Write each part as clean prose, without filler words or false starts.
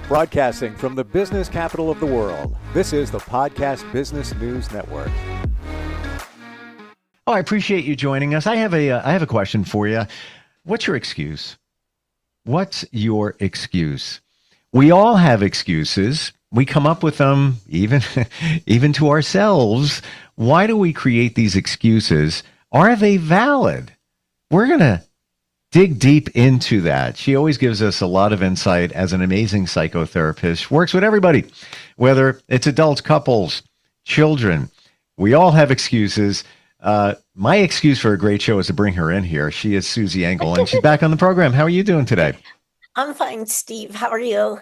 Broadcasting from the business capital of the world, this is the Podcast Business News Network. Oh, I appreciate you joining us. I have a question for you. What's your excuse? What's your excuse? We all have excuses. We come up with them even to ourselves. Why do we create these excuses? Are they valid? We're going to dig deep into that. She always gives us a lot of insight as an amazing psychotherapist. She works with everybody, whether it's adults, couples, children. We all have excuses. My excuse for a great show is to bring her in here. She is Susie Engel, and she's back on the program. How are you doing today? I'm fine, Steve. How are you?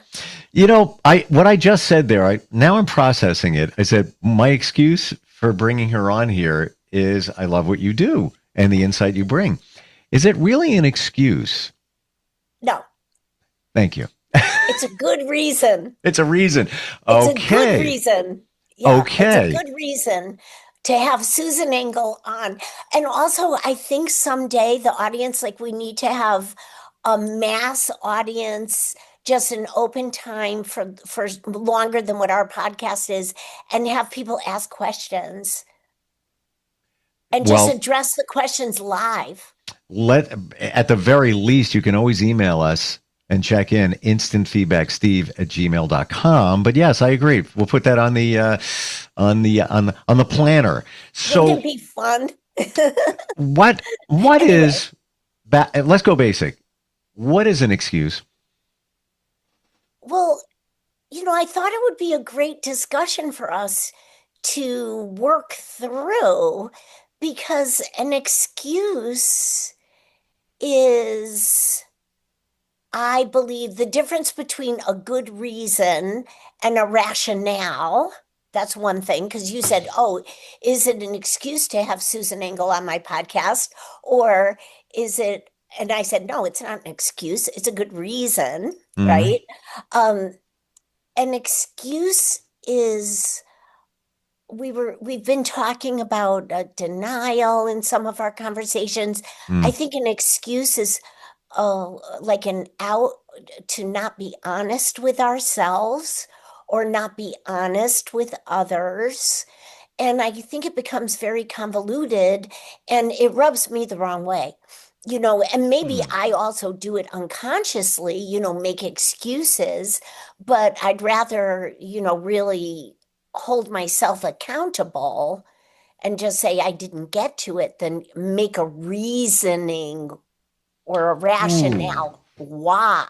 You know, what I just said there, now I'm processing it. I said, my excuse for bringing her on here is I love what you do and the insight you bring. Is it really an excuse? No. Thank you. It's a good reason. It's a reason. It's okay. a good reason. Yeah, okay. It's a good reason to have Susan Engel on. And also, I think someday the audience, like we need to have a mass audience, just an open time for longer than what our podcast is, and have people ask questions and just address the questions live. At the very least, you can always email us and check in instantfeedbacksteve@gmail.com. But yes, I agree. We'll put that on the planner. So wouldn't it be fun? what anyway. Is let's go basic. What is an excuse? Well, I thought it would be a great discussion for us to work through, because an excuse is, I believe, the difference between a good reason and a rationale. That's one thing, because you said, is it an excuse to have Susan Engel on my podcast? Or is it, and I said, no, it's not an excuse. It's a good reason, right? An excuse is, we've been talking about denial in some of our conversations. I think an excuse is like an out to not be honest with ourselves or not be honest with others. And I think it becomes very convoluted and it rubs me the wrong way. And maybe I also do it unconsciously, make excuses, but I'd rather, really hold myself accountable and just say I didn't get to it than make a reasoning or a rationale why.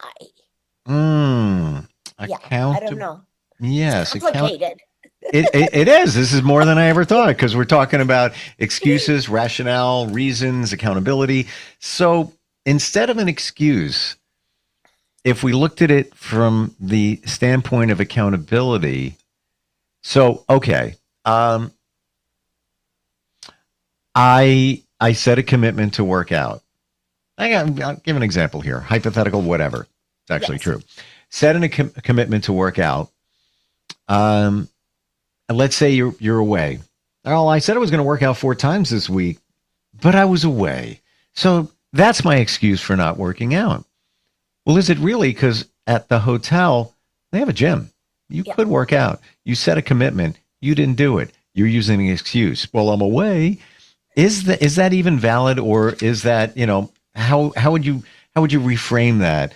Yeah, I don't know. Yes, it's complicated. It is. This is more than I ever thought, because we're talking about excuses, rationale, reasons, accountability. So instead of an excuse, if we looked at it from the standpoint of accountability, okay, I set a commitment to work out. I'll give an example here, hypothetical, whatever. It's actually true. Set a commitment to work out. And let's say you're away. Oh, I said I was going to work out 4 times this week, but I was away. So that's my excuse for not working out. Well, is it really? Because at the hotel, they have a gym. You could work out. You set a commitment. You didn't do it. You're using an excuse. Well, I'm away. Is that even valid, or is that, how would you reframe that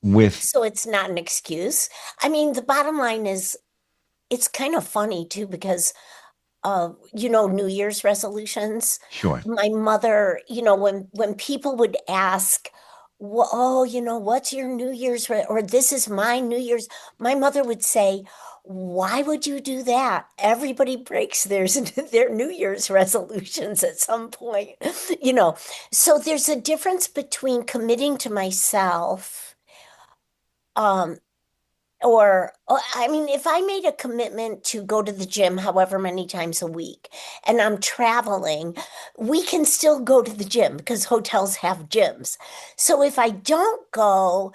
with? So it's not an excuse. I mean, the bottom line is, it's kind of funny too, because, New Year's resolutions. Sure. My mother, when people would ask, what's your New Year's, or this is my New Year's, my mother would say, why would you do that? Everybody breaks their New Year's resolutions at some point, So there's a difference between committing to myself, if I made a commitment to go to the gym however many times a week and I'm traveling, we can still go to the gym because hotels have gyms. So if I don't go,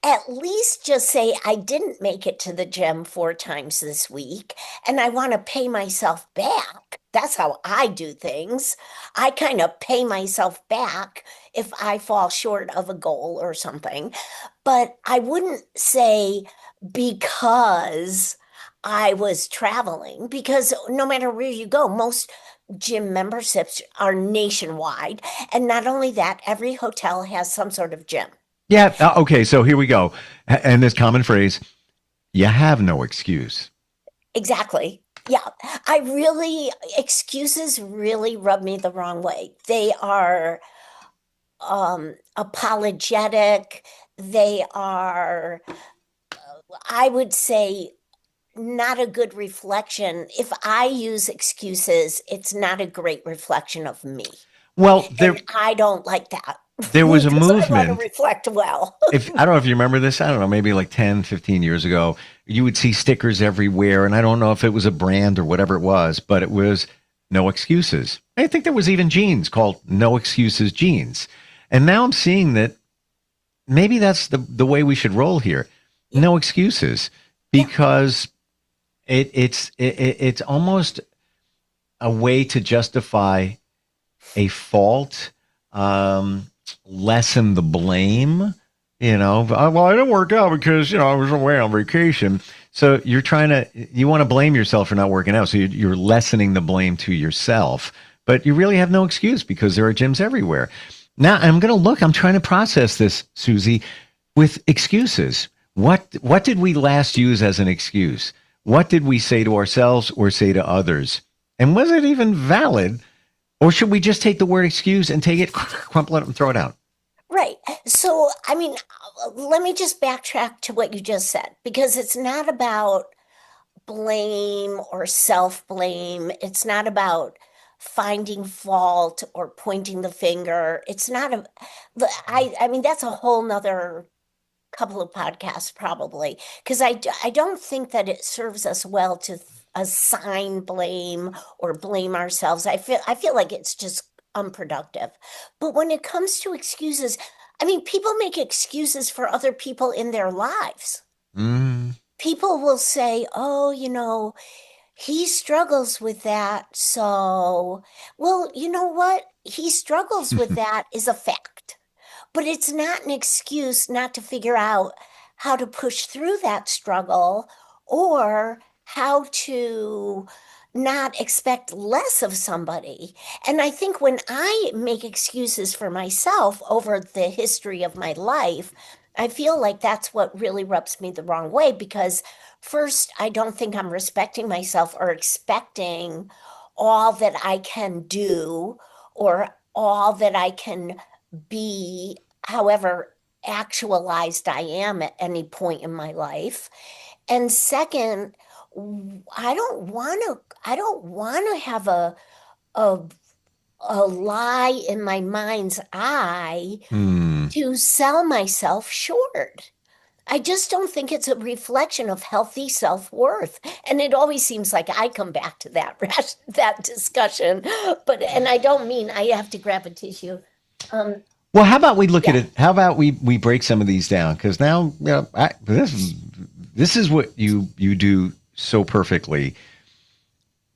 at least just say I didn't make it to the gym 4 times this week and I want to pay myself back. That's how I do things. I kind of pay myself back if I fall short of a goal or something. But I wouldn't say because I was traveling, because no matter where you go, most gym memberships are nationwide. And not only that, every hotel has some sort of gym. Yeah. Okay. So here we go. And this common phrase, you have no excuse. Exactly. Yeah. Excuses really rub me the wrong way. They are apologetic. They are, I would say, not a good reflection. If I use excuses, it's not a great reflection of me. Well, And I don't like that. there was a Because I want to movement. reflect well. If I don't know if you remember this, I don't know, maybe like 10, 15 years ago, you would see stickers everywhere. And I don't know if it was a brand or whatever it was, but it was no excuses. I think there was even jeans called no excuses jeans. And now I'm seeing that maybe that's the way we should roll here. No excuses, because it's almost a way to justify a fault, lessen the blame. Well, I didn't work out because I was away on vacation. So you want to blame yourself for not working out. So you're lessening the blame to yourself, but you really have no excuse because there are gyms everywhere. Now I'm trying to process this, Susie, with excuses. What did we last use as an excuse? What did we say to ourselves or say to others? And was it even valid? Or should we just take the word excuse and take it, crumple it, and throw it out? Right. So, I mean, let me just backtrack to what you just said, because it's not about blame or self-blame. It's not about finding fault or pointing the finger. It's not I mean, that's a whole nother couple of podcasts probably, because I don't think that it serves us well to assign blame or blame ourselves. I feel like it's just unproductive. But when it comes to excuses, I mean, people make excuses for other people in their lives. People will say, oh, he struggles with that. So, well, you know what? He struggles with that is a fact. But it's not an excuse not to figure out how to push through that struggle or how to not expect less of somebody. And I think when I make excuses for myself over the history of my life, I feel like that's what really rubs me the wrong way, because first, I don't think I'm respecting myself or expecting all that I can do or all that I can be, however actualized I am at any point in my life. And second, I don't want to have a lie in my mind's eye to sell myself short. I just don't think it's a reflection of healthy self-worth. And it always seems like I come back to that discussion. And I don't mean I have to grab a tissue. Well, how about we look at it? How about we break some of these down? Because now, this is what you do so perfectly.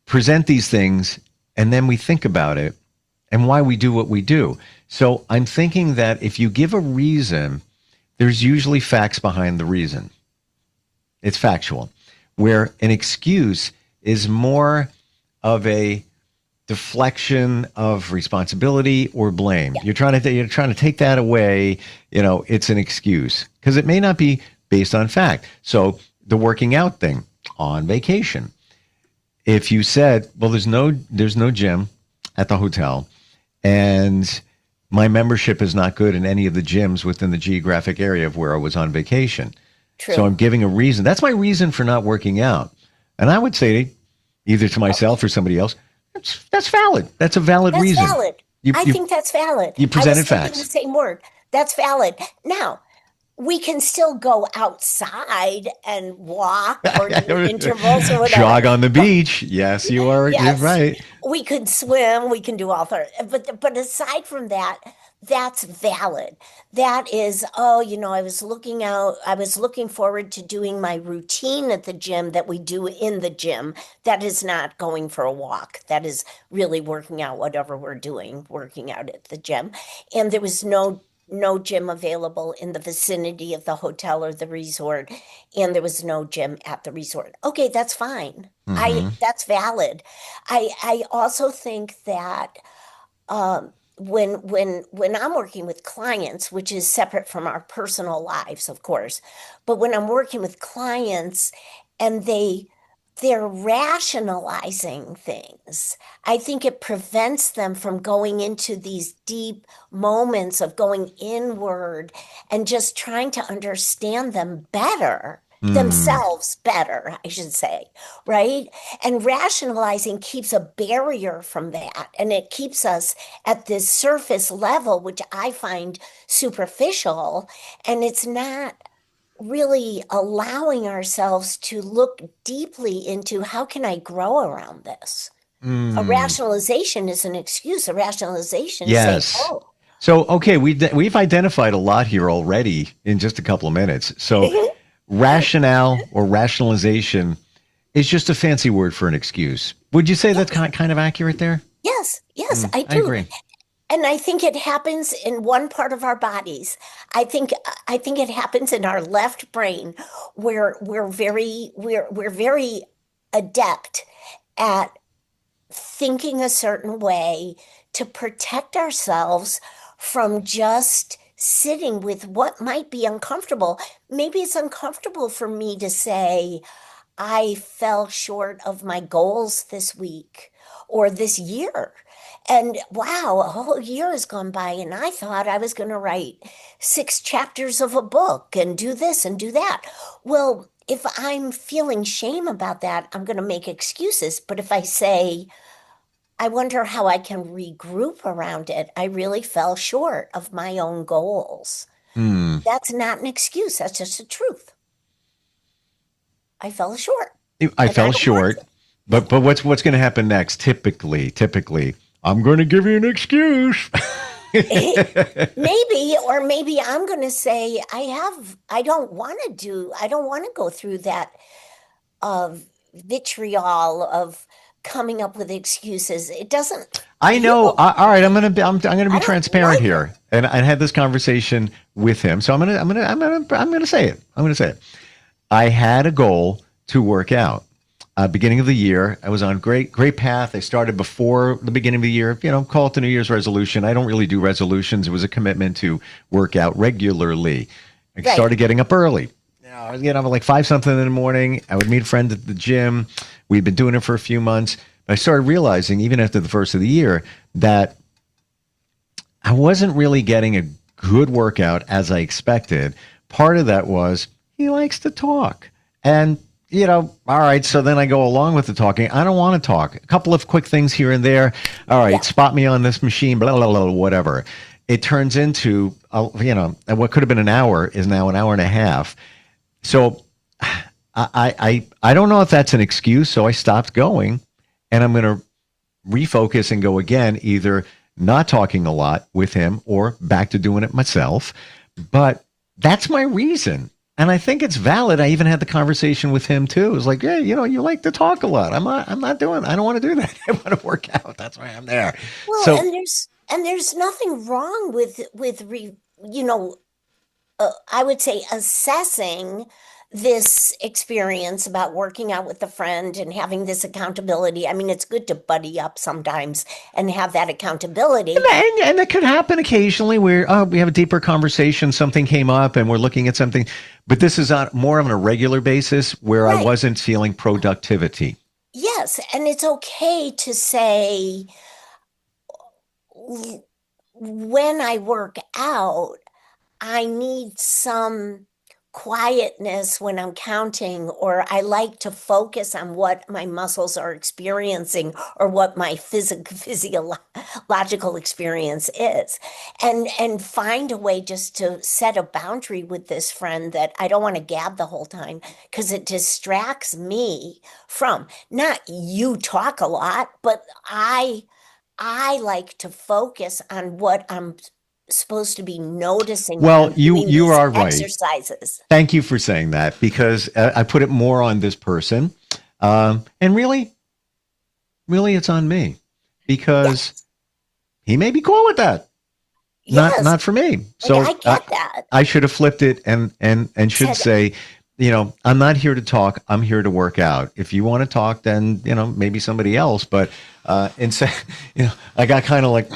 Present these things, and then we think about it and why we do what we do. So I'm thinking that if you give a reason, there's usually facts behind the reason. It's factual. Where an excuse is more of a deflection of responsibility or blame. You're trying to take that away. It's an excuse because it may not be based on fact. So the working out thing on vacation. If you said, well, there's no gym at the hotel, and my membership is not good in any of the gyms within the geographic area of where I was on vacation. True. So I'm giving a reason. That's my reason for not working out. And I would say either to myself or somebody else, that's valid. That's a valid reason. Valid. I think that's valid. You presented I was thinking facts. the same word. That's valid. Now, we can still go outside and walk or do intervals or whatever. Jog on the beach. Yes, you are. You're Yes, right. we could swim, we can do all that. But aside from that, that's valid. That is, oh, I was looking forward to doing my routine at the gym that we do in the gym. That is not going for a walk. That is really working out whatever we're doing, working out at the gym. And there was no gym available in the vicinity of the hotel or the resort, and there was no gym at the resort. Okay, that's fine. Hmm. That's valid. I also think that when I'm working with clients, which is separate from our personal lives, of course, but when I'm working with clients and they're rationalizing things, I think it prevents them from going into these deep moments of going inward and just trying to understand them better, Mm. themselves better, I should say, right? And rationalizing keeps a barrier from that. And it keeps us at this surface level, which I find superficial. And it's not really allowing ourselves to look deeply into how can I grow around this? A Mm. rationalization is an excuse. A rationalization is saying, Yes. oh, So, okay, we've identified a lot here already in just a couple of minutes. So, rationale or rationalization is just a fancy word for an excuse. Would you say that's yes, kind of accurate there? yes, I I do. agree. And I think it happens in one part of our bodies. I think it happens in our left brain where we're very adept at thinking a certain way to protect ourselves from just sitting with what might be uncomfortable. Maybe it's uncomfortable for me to say, I fell short of my goals this week or this year. And wow, a whole year has gone by, and I thought I was going to write 6 chapters of a book and do this and do that. Well, if I'm feeling shame about that, I'm going to make excuses. But if I say, I wonder how I can regroup around it, I really fell short of my own goals. Hmm. That's not an excuse. That's just the truth. I fell short I and I fell don't want short, but what's going to happen next? Typically, I'm going to give you an excuse. to. Maybe, or maybe I'm going to say, I don't want to go through that vitriol of coming up with excuses. It doesn't I know. feel All right, good. I'm going to be I don't transparent like it. here, and I had this conversation with him. So I'm going to say it. I'm going to say it. I had a goal to work out. Beginning of the year, I was on great path. I started before the beginning of the year. Call it the New Year's resolution. I don't really do resolutions. It was a commitment to work out regularly. I Right. started getting up early. I was getting up at like 5 something in the morning. I would meet a friend at the gym. We'd been doing it for a few months. But I started realizing, even after the first of the year, that I wasn't really getting a good workout as I expected. Part of that was he likes to talk. And, all right, so then I go along with the talking. I don't want to talk. A couple of quick things here and there. All right, Yeah. spot me on this machine, blah, blah, blah, whatever. It turns into, and what could have been an hour is now an hour and a half. So I don't know if that's an excuse. So I stopped going, and I'm going to refocus and go again, either not talking a lot with him or back to doing it myself. But that's my reason. And I think it's valid. I even had the conversation with him too. It was like, yeah, you like to talk a lot. I don't want to do that. I want to work out. That's why I'm there. Well, So and there's nothing wrong with you know, I would say assessing this experience about working out with a friend and having this accountability. I mean, it's good to buddy up sometimes and have that accountability. and that could happen occasionally where we have a deeper conversation, something came up and we're looking at something, but this is on more on a regular basis where I Right. wasn't feeling productivity. Yes, and it's okay to say, when I work out, I need some quietness when I'm counting, or I like to focus on what my muscles are experiencing or what my physiological experience is. And find a way just to set a boundary with this friend that I don't want to gab the whole time because it distracts me from not you talk a lot, but I like to focus on what I'm supposed to be noticing when Well, I'm you doing you these are right. exercises. Thank you for saying that, because I put it more on this person, and really, it's on me, because Yes, he may be cool with that. yes, Not for me. and So I get that. I should have flipped it and should Said, say, I'm not here to talk. I'm here to work out. If you want to talk, then maybe somebody else. But instead, I got kind of like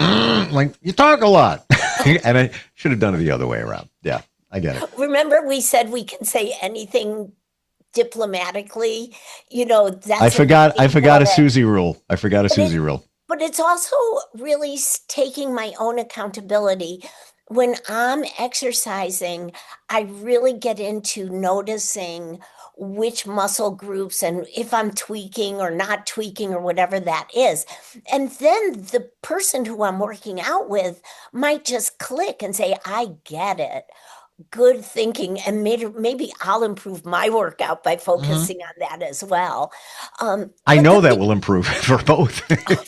you talk a lot, and I should have done it the other way around. Yeah, I get it. remember we said we can say anything diplomatically, I that's an forgot. I example forgot of a it. Susie rule. I forgot a But it, Susie rule. but it's also really taking my own accountability. When I'm exercising, I really get into noticing which muscle groups and if I'm tweaking or not tweaking or whatever that is. And then the person who I'm working out with might just click and say, I get it. Good thinking, and maybe I'll improve my workout by Mhm. focusing on that as well. I But know the that big will improve for both.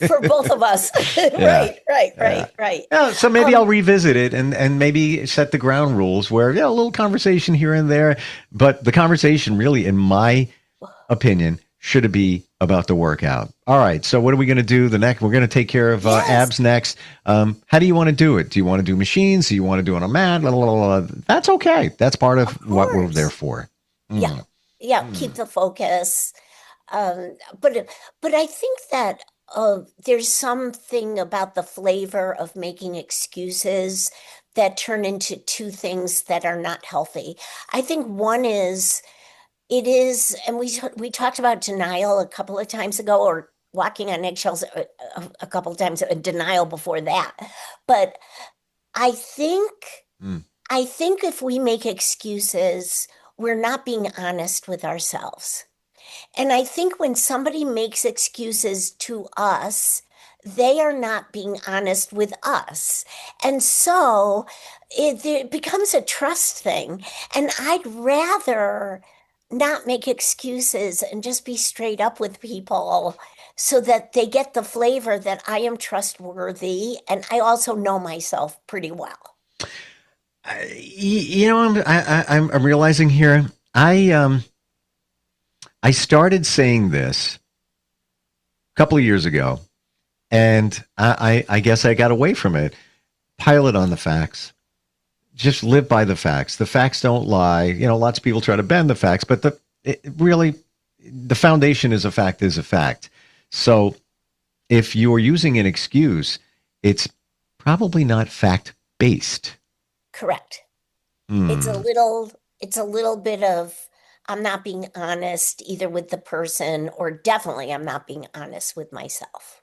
for both of us. Yeah. Right, right, Yeah. right, right. Yeah, so maybe I'll Um, revisit it and maybe set the ground rules where, a little conversation here and there, but the conversation really, in my opinion, should be about the workout. All right, so what are we going to do the next? We're going to take care of yes, abs next. How do you want to do it? Do you want to do machines? Do you want to do it on a mat? La, la, la, la. That's okay. That's part of of what we're there course. for. Yeah, Mm, yeah, keep mm. the focus. But I think that there's something about the flavor of making excuses that turn into two things that are not healthy. I think one is it is, and we talked about denial a couple of times ago, or walking on eggshells a couple of times, denial before that. But I think Mm. I think if we make excuses, we're not being honest with ourselves. And I think when somebody makes excuses to us, they are not being honest with us. And so it becomes a trust thing. And I'd rather not make excuses and just be straight up with people so that they get the flavor that I am trustworthy and I also know myself pretty well. I'm realizing here. I started saying this a couple of years ago, and I guess I got away from it. Pilot on the facts. Just live by the facts. The facts don't lie. Lots of people try to bend the facts, but really, the foundation is a fact is a fact. So if you're using an excuse, it's probably not fact based. Correct. It's a Hmm. little, it's a little bit of I'm not being honest either with the person or definitely I'm not being honest with myself.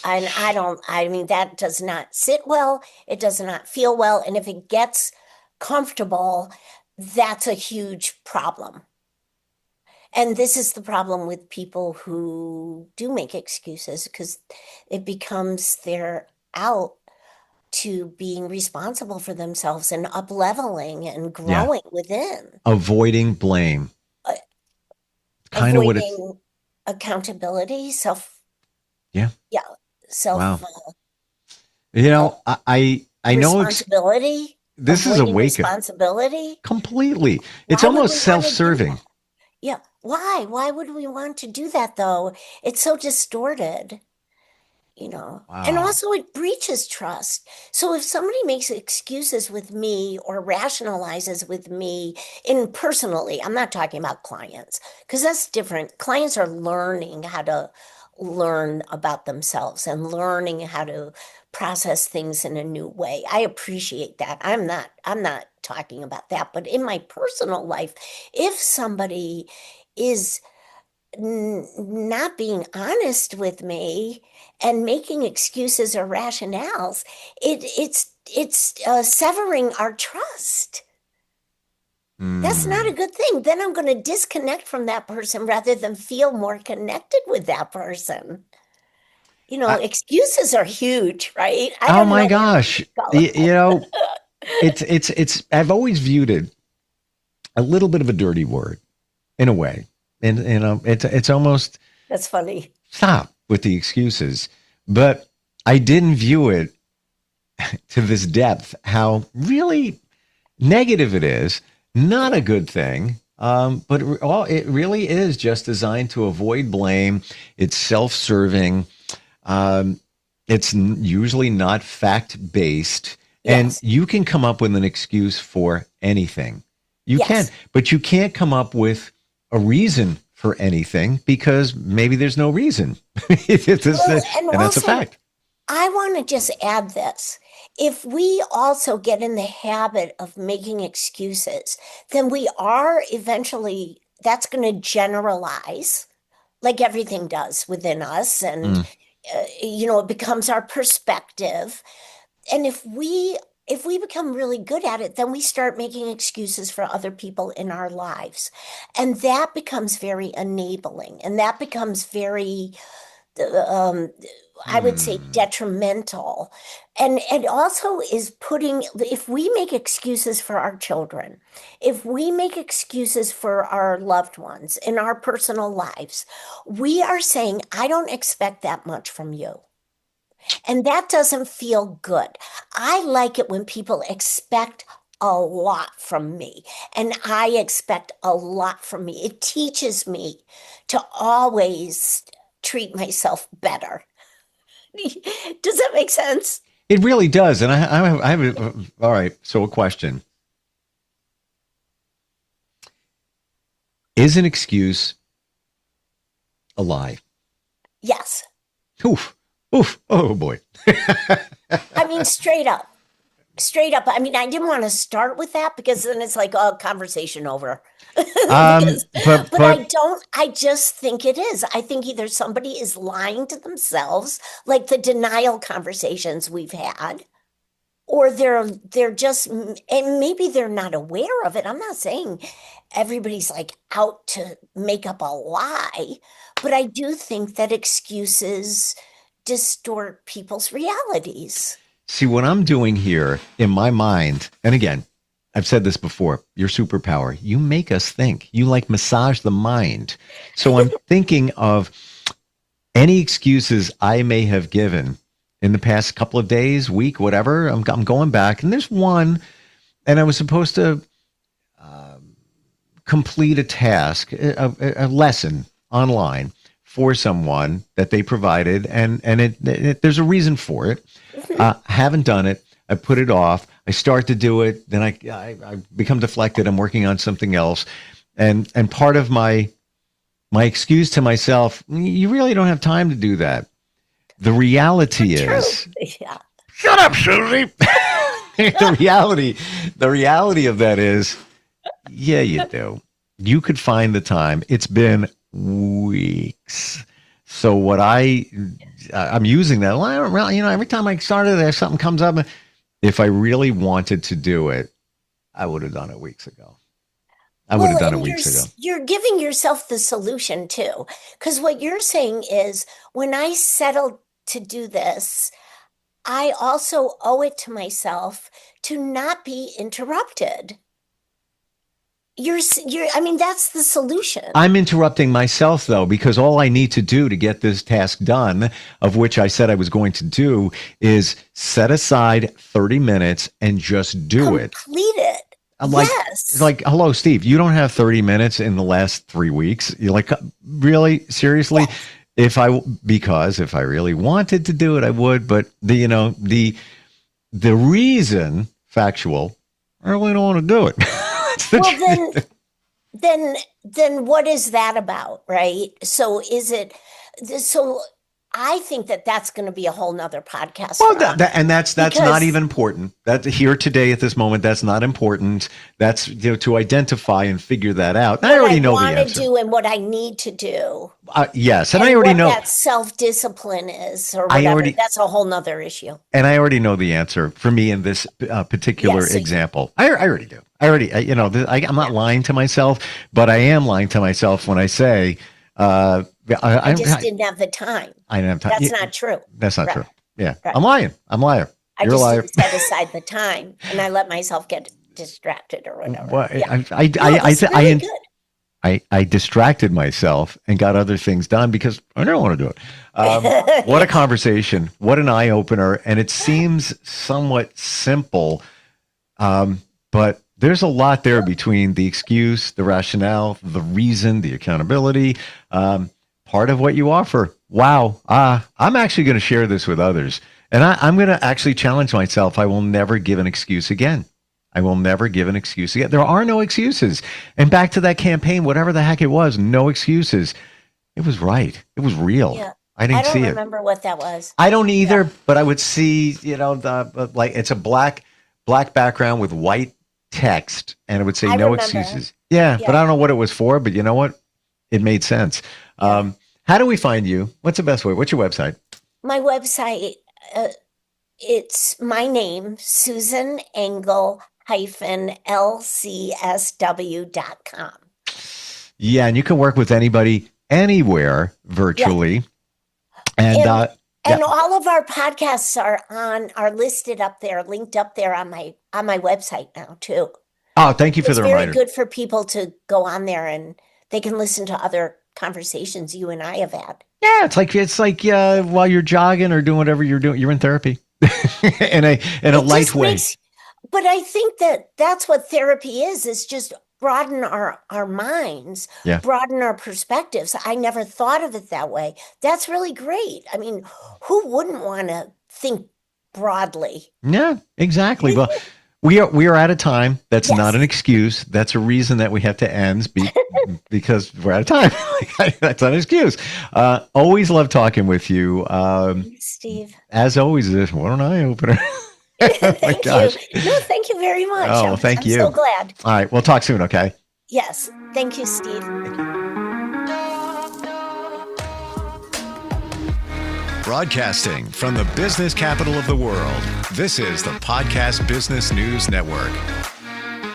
And I mean, that does not sit well. It does not feel well. And if it gets comfortable, that's a huge problem. And this is the problem with people who do make excuses because it becomes their out to being responsible for themselves and up leveling and Yeah. growing within, Avoiding blame. uh, Kind of what it's. avoiding accountability, Yeah. yeah, Wow. self uh, I know responsibility, this is a avoiding wake up responsibility. completely. It's Why would we almost want self to do that? serving. Yeah, why? Why would we want to do that though? It's so distorted. And Wow. also it breaches trust. So if somebody makes excuses with me or rationalizes with me in personally, I'm not talking about clients because that's different. Clients are learning how to learn about themselves and learning how to process things in a new way. I appreciate that. I'm not talking about that, but in my personal life, if somebody is not being honest with me and making excuses or rationales, it's severing our trust. That's not a good thing. Then I'm going to disconnect from that person rather than feel more connected with that person. Excuses are huge, right? I Oh don't my know where gosh. to go. It's I've always viewed it a little bit of a dirty word in a way. And it's almost That's funny. stop with the excuses. But I didn't view it to this depth, how really negative it is. Not a good thing. But it really is just designed to avoid blame. It's self-serving. It's usually not fact-based. And Yes. you can come up with an excuse for anything. You Yes. can, but you can't come up with a reason for anything because maybe there's no reason. And that's a also, fact. I want to just add this. If we also get in the habit of making excuses, then we are eventually, that's going to generalize like everything does within us. And, it becomes our perspective. And if we become really good at it, then we start making excuses for other people in our lives. And that becomes very enabling. And that becomes very I would say detrimental. And it also is if we make excuses for our children, if we make excuses for our loved ones in our personal lives, we are saying, I don't expect that much from you. And that doesn't feel good. I like it when people expect a lot from me, and I expect a lot from me. It teaches me to always treat myself better. Does that make sense? It really does. And I have all right. So a question. Is an excuse a lie? Yes. Oof. Oof. Oh boy. I mean, straight up. Straight up. I mean, I didn't want to start with that because then it's like, oh, conversation over. But I just think it is. I think either somebody is lying to themselves, like the denial conversations we've had, or they're just, and maybe they're not aware of it. I'm not saying everybody's like out to make up a lie, but I do think that excuses distort people's realities. See, what I'm doing here in my mind, and again, I've said this before, your superpower, you make us think. You like massage the mind. So I'm thinking of any excuses I may have given in the past couple of days, week, whatever. I'm going back, and there's one, and I was supposed to complete a task, a lesson online for someone that they provided, and there's a reason for it. Haven't done it. I put it off. I start to do it. Then I become deflected. I'm working on something else. And part of my excuse to myself, you really don't have time to do that. The reality is, Yeah. shut up, Susie. the reality of that is, yeah, you do. You could find the time. It's been weeks. So what I'm using that. Every time I started there, something comes up. If I really wanted to do it, I would have done it weeks ago. You're giving yourself the solution too, because what you're saying is, when I settled to do this, I also owe it to myself to not be interrupted. I mean, that's the solution. I'm interrupting myself, though, because all I need to do to get this task done, of which I said I was going to do, is set aside 30 minutes and just do it. Complete it. It's like, hello, Steve, you don't have 30 minutes in the last 3 weeks. You're like, really? Seriously? Yes. Because if I really wanted to do it, I would. But the reason, factual, I really don't want to do it. Well, then what is that about, right? So I think that's going to be a whole nother podcast. Well, that's not even important. That here today at this moment, that's not important. That's to identify and figure that out. I already know the answer. What I want to do and what I need to do. Yes, and I already know what that self-discipline is, or whatever. That's a whole nother issue. And I already know the answer for me in this particular example. I already do. I'm not lying to myself, but I am lying to myself when I say, I just didn't have the time. I didn't have time. That's not true. That's not Right. true. Yeah. Right. I'm lying. I You're a just liar. didn't set aside the time, and I let myself get distracted or whatever. Well, Yeah. I No, it was really good. I distracted myself and got other things done because I don't want to do it. What a conversation. What an eye opener. And it seems somewhat simple, but there's a lot there between the excuse, the rationale, the reason, the accountability, part of what you offer. Wow. I'm actually going to share this with others. And I'm going to actually challenge myself. I will never give an excuse again. I will never give an excuse again. There are no excuses. And back to that campaign, whatever the heck it was, no excuses. It was right. It was real. Yeah. I didn't see don't it. remember what that was. I don't either, but I would see, like it's a black background with white text, and it would say I no remember. excuses. Yeah, but I don't know what it was for, but you know what? It made sense. How do we find you? What's the best way? What's your website? My website, it's my name, Susan Engel LCSW.com. Yeah, and you can work with anybody, anywhere, virtually. And Yeah. all of our podcasts are listed up there, linked up there on my website now too. Oh, thank you for It's the very reminder. good for people to go on there and they can listen to other conversations you and I have had. Yeah, it's like while you're jogging or doing whatever you're doing, you're in therapy in a light way. But I think that's what therapy is just broaden our minds, broaden our perspectives. I never thought of it that way. That's really great. I mean, who wouldn't want to think broadly? Yeah, exactly. Well, we are at a time. That's Yes. not an excuse. That's a reason that we have to end because we're out of time. That's not an excuse. Always love talking with you. Steve. As always, what an eye opener. Thank you. No, thank you very much. Oh, thank you. I'm so glad. All right, we'll talk soon. Okay. Yes. Thank you, Steve. Broadcasting from the business capital of the world, this is the Podcast Business News Network.